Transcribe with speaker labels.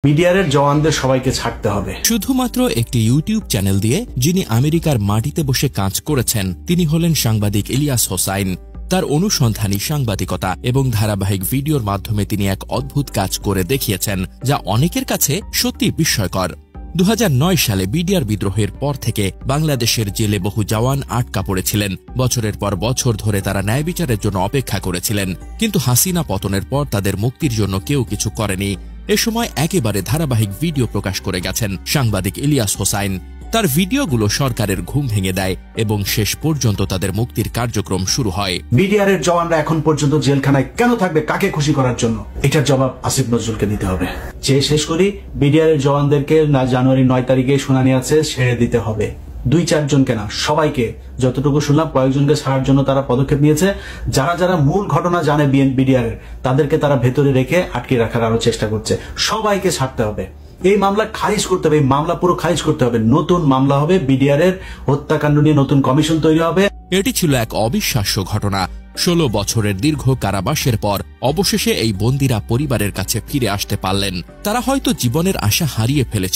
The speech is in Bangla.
Speaker 1: বিডিআরের জওয়ানদের সবাইকে ছাড়তে হবে।
Speaker 2: শুধুমাত্র একটি ইউটিউব চ্যানেল দিয়ে যিনি আমেরিকার মাটিতে বসে কাজ করেছেন তিনি হলেন সাংবাদিক ইলিয়াস হোসাইন। তার অনুসন্ধানী সাংবাদিকতা এবং ধারাবাহিক ভিডিওর মাধ্যমে তিনি এক অদ্ভুত কাজ করে দেখিয়েছেন যা অনেকের কাছে সত্যি বিস্ময়কর। 2009 সালে বিডিআর বিদ্রোহের পর থেকে বাংলাদেশের জেলে বহু জওয়ান আটকা পড়েছিলেন। বছরের পর বছর ধরে তারা ন্যায় বিচারের জন্য অপেক্ষা করেছিলেন, কিন্তু হাসিনা পতনের পর তাদের মুক্তির জন্য কেউ কিছু করেনি। এ সময় একেবারে ধারাবাহিক ভিডিও প্রকাশ করে গেছেন সাংবাদিক ইলিয়াস হোসাইন। তার ভিডিওগুলো সরকারের ঘুম ভেঙে দেয় এবং শেষ পর্যন্ত তাদের মুক্তির কার্যক্রম শুরু হয়।
Speaker 1: বিডিআরের জওয়ানরা এখন পর্যন্ত জেলখানায় কেন থাকবে, কাকে খুশি করার জন্য? এটার জবাব আসিফ নজরুলকে দিতে হবে। যে শেষ করি, বিডিআরের জওয়ানদেরকে জানুয়ারি 9 তারিখে শুনানি আছে, ছেড়ে দিতে হবে। 2-4 জনকে না, সবাইকে। যতটুকু শুনলাম কয়েকজনকে ছাড়ার জন্য তারা পদক্ষেপ নিয়েছে। যারা যারা মূল ঘটনা জানে বিডিআরের, তাদেরকে তারা ভেতরে রেখে আটকে রাখার আরো চেষ্টা করছে। সবাইকে ছাড়তে হবে। এই মামলা খারিজ করতে হবে, এই মামলা পুরো খারিজ করতে হবে। নতুন মামলা হবে, বিডিআরের হত্যাকাণ্ড নিয়ে নতুন কমিশন তৈরি হবে।
Speaker 2: এটি ছিল এক অবিশ্বাস্য ঘটনা। 16 বছরের দীর্ঘ কারাবাসের পর অবশেষে এই বন্দীরা পরিবারের কাছে ফিরে আসতে পারলেন। তারা হয়তো জীবনের আশা হারিয়ে ফেলেছে।